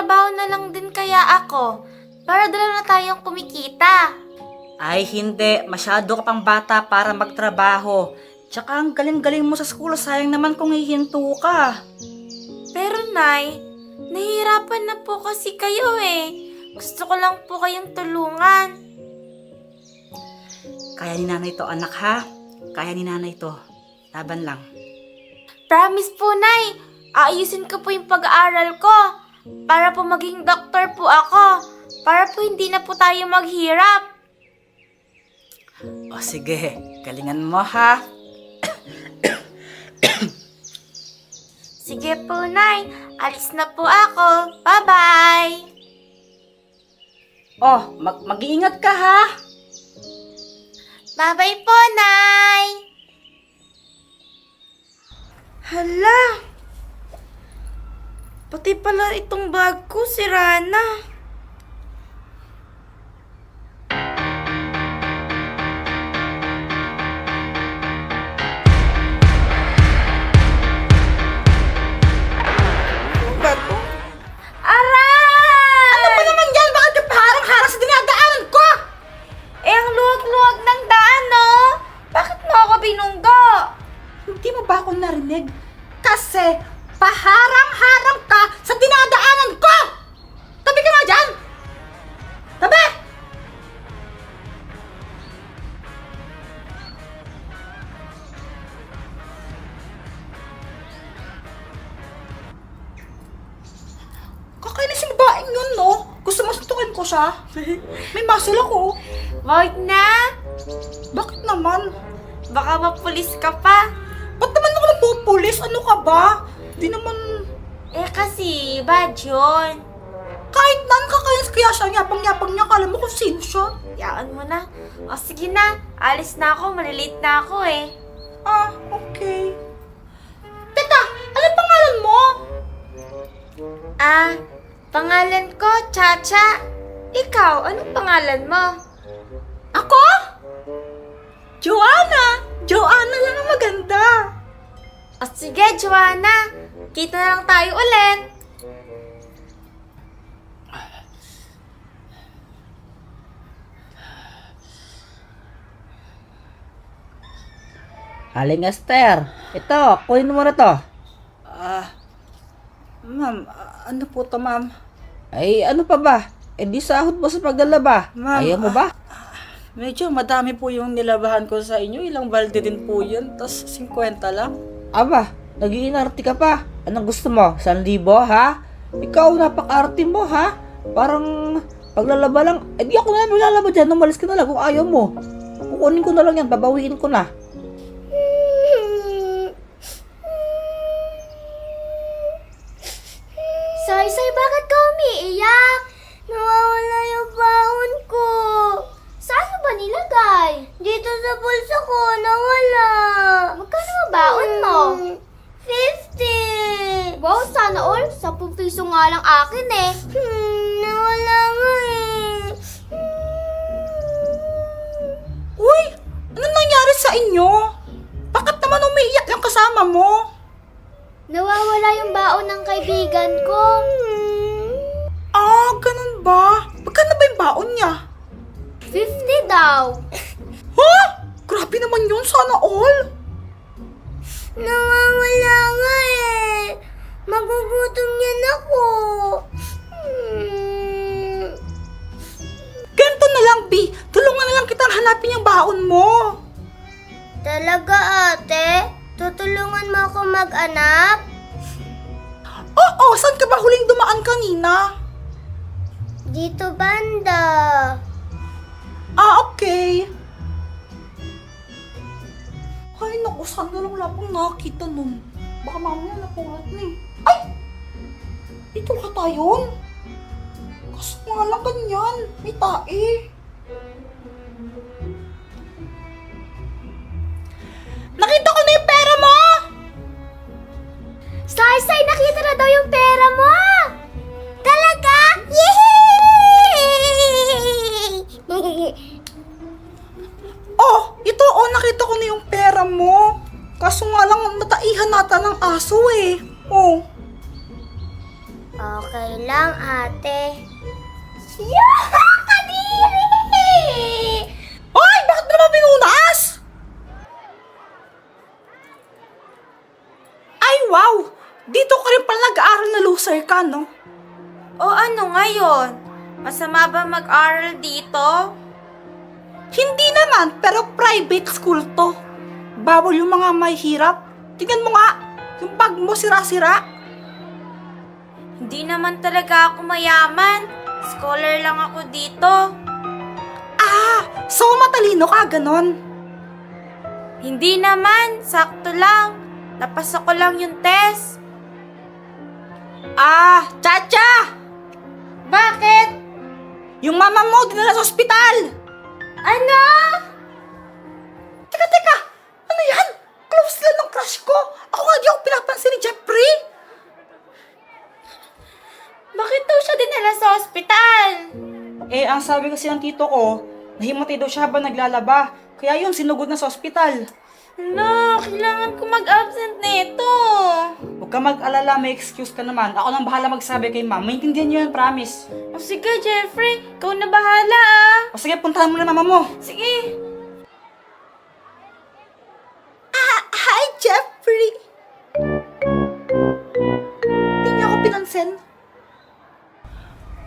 magtatrabaho na lang din kaya ako para dalawa na tayong kumikita. Ay hindi, masyado ka pang bata para magtrabaho. Tsaka ang galing-galing mo sa school, sayang naman kung hihinto ka. Pero Nay, nahihirapan na po kasi kayo eh. Gusto ko lang po kayong tulungan. Kaya ni nanay to anak ha, kaya ni nanay to. Laban lang. Promise po Nay, aayusin ko po yung pag-aaral ko. Para po maging doktor po ako. Para po hindi na po tayo maghirap. O sige, galingan mo ha. Sige po Nay, alis na po ako. Bye-bye! Oh, mag-iingat ka ha. Bye-bye po, Nay! Hala! Pati pala itong bag ko, sira na. Ano ba to? Aray! Ano ba naman yan? Bakit ka paharang-harang sa dinadaanan ko? Eh, ang luwag-luwag ng daan, no? Bakit mo ako binunggo? Hindi mo ba ako narinig? Kasi paharang-harang ka sa dinadaanan ko! Tabi ka nga dyan! Tabi! Kakainis yung babaeng yun, no? Gusto mo suntukin ko siya? May muscle ako. Wag na! Bakit naman? Baka mapulis ka pa. Ba't naman ako napupulis? Ano ka ba? Di naman... Eh kasi, bad yun. Kahit nan kakainis kaya siya, yapang-yapang niya, kala mo kung sino siya. Yaan mo na. O sige na, alis na ako, malilate na ako eh. Ah, okay. Teka, ano pangalan mo? Ah, pangalan ko, Chacha. Ikaw, anong pangalan mo? Ako? Joanna! Joanna lang ang maganda. O sige, Joanna. Kita na lang tayo ulit. Aling Esther, ito, kunin mo na to. Ma'am, ano po to, ma'am? Ay, ano pa ba? Eh di sahod mo sa paglalaba. Ma'am, Ayaw mo ba? Medyo madami po yung nilabahan ko sa inyo. Ilang balde din po yun. Tapos 50 lang. Aba, nag-iinarte ka pa. Anong gusto mo? 1,000, ha? Ikaw, napaka-arte mo, ha? Parang paglalaba lang. Eh di ako na maglalaba dyan. Umalis ka na lang kung ayaw mo. Kukunin ko na lang yan. Babawiin ko na. Say, bakit ka umiiyak? Nawawala yung baon ko. Saan mo ba nilagay? Dito sa bulsa ko, nawala. Magkano ang baon mo? 50. Wow, sana all. 10 piso nga lang akin eh. Nawala nga eh. Uy! Ano nangyari sa inyo? Bakit naman umiiyak yung kasama mo? Nawawala yung baon ng kaibigan ko. Ah, ganun ba? Magkano ba yung baon niya? 50 daw. Ha? Grabe naman yun, sana all. Nawawala nga eh. Magugutom yan ako. Ganito na lang, B. Tulungan na lang kitang hanapin yung baon mo. Talaga ate? Tutulungan mo ako mag-anak? Oo, saan ka ba huling dumaan kanina? Dito banda. Ah, okay. Ay, naku, sana lang wala pang nakakita nun. Baka mamaya napulat na eh. Ay! Ito ka tayo? Kaso nga lang ganyan. May tae. Nakita ko na yung pera mo! Say, nakita na daw yung pera mo! Talaga? Yay! Oh, ito oh, nakita ko na yung pera mo. Kaso nga lang nataihan nata ng aso eh. Oh. Okay lang ng ate. Yeah! Kadiri! Ay! Bakit naman pinunas? Ay, wow! Dito ka rin pala nag-aaral na loser ka, no? O ano ngayon? Masama ba mag-aral dito? Hindi naman, pero private school to. Bawal yung mga mahihirap. Tingnan mo nga, yung bag mo sira-sira. Hindi naman talaga ako mayaman. Scholar lang ako dito. Ah, so matalino ka, ganon. Hindi naman, sakto lang. Napasa ko lang yung test. Ah, Chacha! Bakit? Yung mama mo dinala sa ospital. Ano? Teka, ano yan? Close lang ng crush ko. Ako nga di ako pinapansin ni Jeffrey. Bakit daw siya dinala sa ospital? Eh, ang sabi kasi ng tito ko, nahimatay daw siya habang naglalaba. Kaya yun, sinugod na sa ospital. Ano, kailangan ko mag-absent nito. Huwag ka mag-alala, may excuse ka naman. Ako nang bahala magsabi kay ma'am. Maintindihan niyo yan, promise. O sige, Jeffrey, ikaw na bahala ah. O sige, puntahan mo na mama mo. Sige. Hi, Jeffrey. Hindi niya ako pinansin.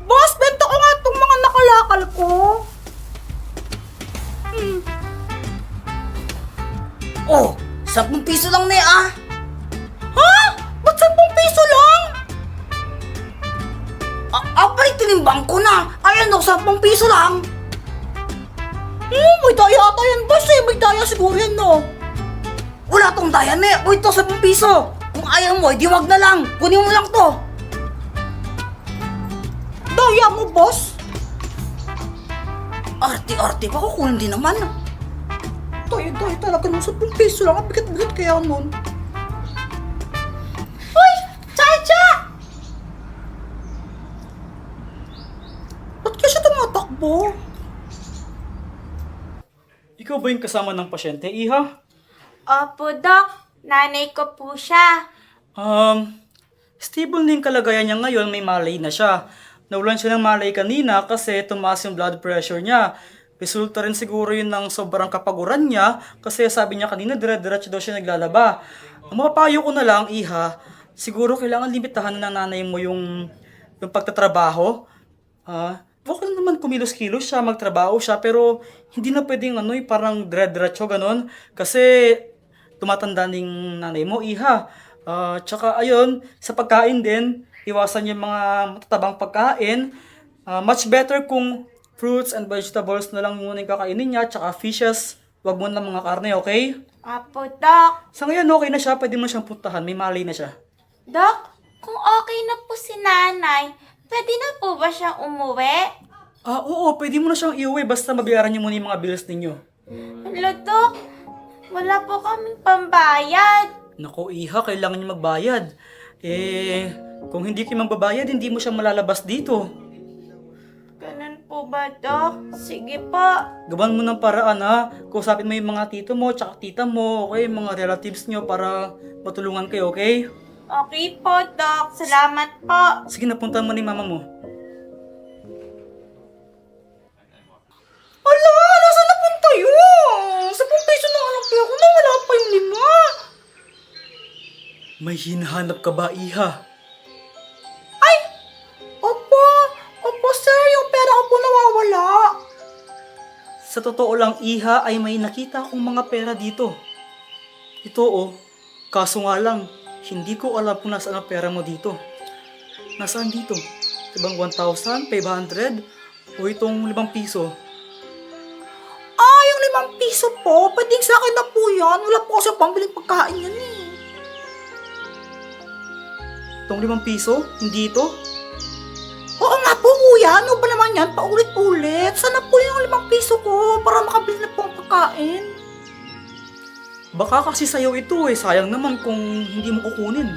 Boss, benta ko nga itong mga nakalakal ko. Oh, 10 piso lang na ah. Ha? Ba't 10 piso lang? Apay, tinimbang ko na. Ayan o, 10 piso lang. May daya ata yan, boss eh. May daya siguro yan, no? Wala tong dayan eh. O ito, 10 piso. Kung ayaw mo, di wag na lang. Kunin mo lang to. Daya mo, boss? Arte-arte pa, kukunin din naman. Daya talaga nung 10 piso lang. Ang bigat-bigat kaya nun. Hoy! Chacha! Ba't kaya siya tumatakbo? Ikaw ba yung kasama ng pasyente, Iha? Opo, Doc. Nanay ko po siya. Stable na yung kalagayan niya ngayon, may malay na siya. Nawalan siya ng malay kanina kasi tumaas yung blood pressure niya. Resulta rin siguro yun ng sobrang kapaguran niya kasi sabi niya kanina dire-diretso daw siya naglalaba. Ang mapapayo ko na lang, Iha, siguro kailangan limitahan ng nanay mo yung pagtatrabaho. Okay lang naman kumilos-kilos siya, magtrabaho siya, pero hindi na pwedeng parang dire-diretso ganon kasi tumatanda ng nanay mo, Iha. Tsaka ayun, sa pagkain din, iwasan yung mga matatabang pagkain. Much better kung fruits and vegetables na lang muna yung kakainin niya, tsaka fishes, wag mo na mga karne, okay? Opo, Doc. Sa ngayon, okay na siya, pwede mo siyang puntahan, may malay na siya. Doc, kung okay na po si nanay, pwede na po ba siyang umuwi? Oo, pwede mo na siyang iuwi, basta mabayaran niyo muna yung mga bills ninyo. Hello, Doc. Wala po kaming pambayad. Nako, Iha, kailangan niyo magbayad. Kung hindi kayo magbabayad, hindi mo siya malalabas dito. Ganun po ba, Doc? Sige po. Gawan mo ng paraan, ha? Kausapin mo yung mga tito mo, tsaka tita mo, okay? Mga relatives niyo para matulungan kayo, okay? Okay po, Doc. Salamat po. Sige, napunta mo ni mama mo. Ala, nasaan napunta yun? 10 piso na alam ko na wala pa yung 5. May hinahanap ka ba, Iha? Ay! Opo sir, yung pera ko po nawawala. Sa totoo lang, Iha, ay may nakita akong mga pera dito. Ito, kaso nga lang, hindi ko alam kung nasaan ang pera mo dito. Nasaan dito? Ibang 1,500 o itong 5 piso? Yung 5 piso po, pwedeng sa akin na po yan. Wala po kasi pambiling pagkain yan eh. Itong 5 piso? Hindi ito? Oo nga po kuya, ano ba naman yan? Paulit-ulit. Sana po yung 5 piso ko para makabili na po ang pagkain. Baka kasi sa'yo ito sayang naman kung hindi mo kukunin.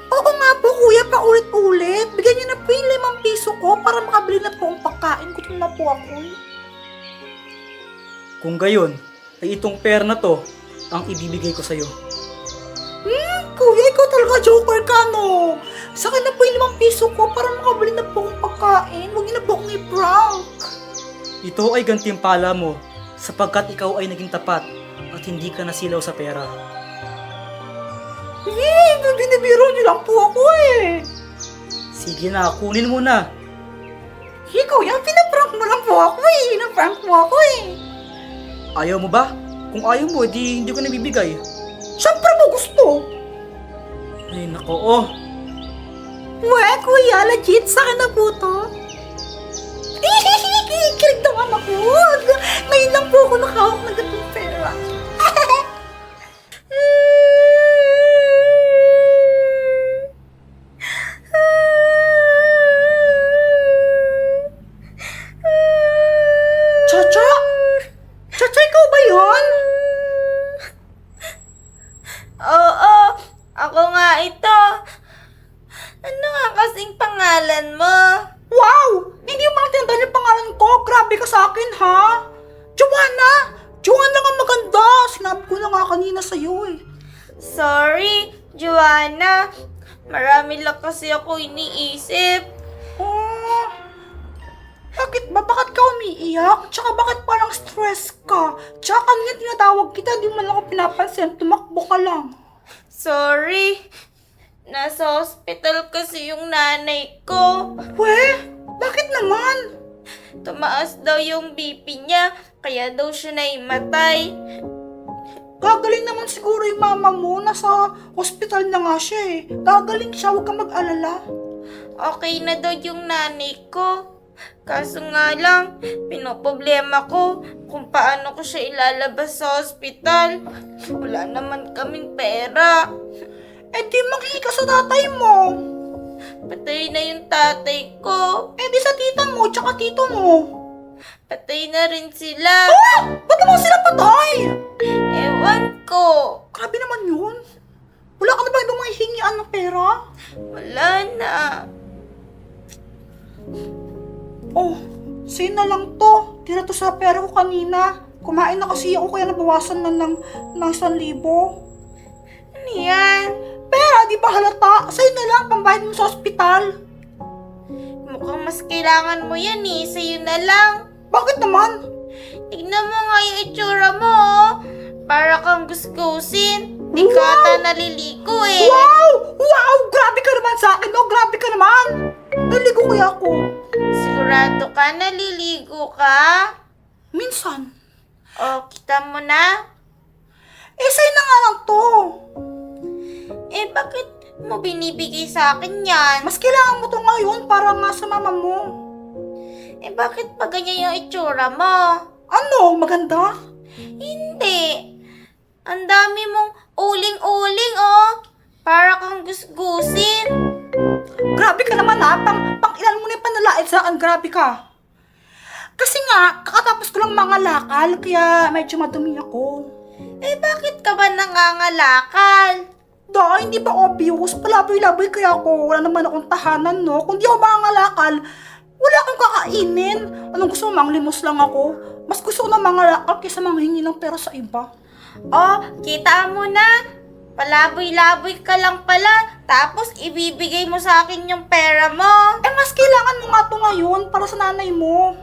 Oo nga po kuya, paulit-ulit. Bigyan niyo na po yung 5 piso ko para makabili na po ang pagkain. Gutom na po ako. Kung gayon, ay itong pera na to ang ibibigay ko sa'yo. Kuya, ikaw talaga joker ka, no? Sa akin na po yung 5 piso ko para makabili na po akong pagkain. Huwag niyo na po akong i-prank. Ito ay gantimpala mo sapagkat ikaw ay naging tapat at hindi ka nasilaw sa pera. Binibiro niyo lang po ako eh. Sige na, kunin mo na. Kuya, pinaprank mo lang po ako eh. Pinaprank mo ako eh. Ayaw mo ba? Kung ayaw mo, hindi ko nabibigay. Siyempre mo gusto. Ay, nako, oh. Kuya, legit sa akin na po to. Kikilig naman ako. Ngayon lang po ako nakahawak ng ganitong pera. Chacha? Chacha, ikaw ba yun? Oo, ako nga ito. Ano nga kasing pangalan mo? Wow! Hindi mo maintindihan yung pangalan ko. Grabe ka sa akin, ha? Joanna! Joanna nga maganda. Sinabi ko na nga kanina sa'yo eh. Sorry, Joanna. Marami lang kasi ako iniisip. Oh, bakit ba? Bakit ka umiiyak? Tsaka bakit parang stress ka? Tsaka kanina tinatawag kita, di mo lang ako pinapansin. Tumakbo ka lang. Sorry. Nasa hospital kasi yung nanay ko. Bakit naman? Tumaas daw yung BP niya, kaya daw siya naimatay. Gagaling naman siguro yung mama mo. Nasa hospital na nga siya eh. Gagaling siya, huwag kang mag-alala. Okay na daw yung nanay ko. Kaso nga lang, pinoproblema ko kung paano ko siya ilalabas sa hospital. Wala naman kaming pera. Eh di makinig ka sa tatay mo. Patay na yung tatay ko. Eh di sa tita mo, tsaka tito mo. Patay na rin sila. Ba't naman sila patay? Ewan ko. Grabe naman yun. Wala ka na ba ibang mahihingian ng pera? Wala na. Oh, sa'yo na lang to. Tira to sa pera ko kanina. Kumain na kasi ako kaya nabawasan na ng 1,000. Ano yan? Pera, di ba halata? Sa'yo na lang, pambayad mo sa ospital. Mukhang mas kailangan mo yan eh. Sa'yo na lang. Bakit naman? Tignan mo nga yung itsura mo oh. Para kang gusgusin. Di ka ata naliligo eh. Wow! Wow! Grabe ka naman sa akin, no? Grabe ka naman! Naligo kaya ako. Sigurado ka naliligo ka? Minsan. O, kita mo na? Eh, sa'yo na nga lang to. Eh, bakit mo binibigay sa akin yan? Mas kailangan mo to ngayon para nga sa mama mo. Eh, bakit pa ganyan yung itsura mo? Ano? Maganda? Hindi. Ang dami mong uling-uling, oh. Para kang gusgusin. Grabe ka naman ha. Pang ilan mo na yung panalait sa akin. Grabe ka. Kasi nga, kakatapos ko lang mga lakal, kaya medyo madumi ako. Eh, bakit ka ba nangangalakal? Hindi ba obvious? Palaboy-laboy kaya ako. Wala naman akong tahanan, no? Kung di ako mangalakal, wala akong kakainin. Anong gusto mo? Manglimos lang ako. Mas gusto ko na mangalakal kaysa manghingi ng pera sa iba. Oh, kita mo na. Palaboy-laboy ka lang pala. Tapos, ibibigay mo sa akin yung pera mo. Eh, mas kailangan mo nga to ngayon para sa nanay mo.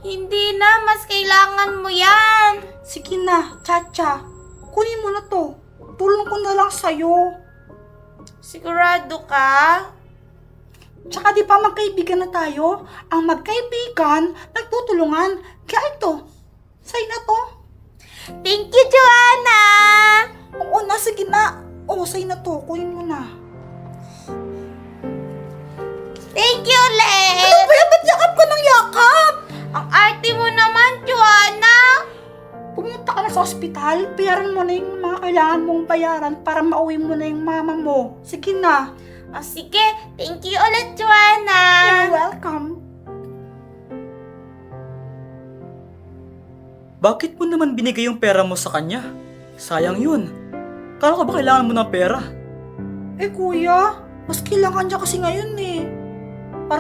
Hindi na, mas kailangan mo yan. Sige na, Chacha. Kunin mo na to. Tulong ko na lang sa'yo. Sigurado ka? Tsaka di pa magkaibigan na tayo? Ang magkaibigan, nagtutulungan. Kaya ito, sa'yo na to. Thank you, Joanna! Oo na, sige na. Oo, sa'yo na to. Kunin mo na. Thank you, Len! Ano ba yan? Ba't yakap ka ng yakap? Ang arte mo naman, Joanna! Pumunta ka na sa ospital, bayaran mo na yung mga kailangan mong bayaran para mauwi mo na yung mama mo. Sige na. O sige, thank you ulit, Joanna! You're welcome. Bakit mo naman binigay yung pera mo sa kanya? Sayang yun. Kala ko ba kailangan mo ng pera? Eh kuya, mas kailangan niya kasi ngayon eh.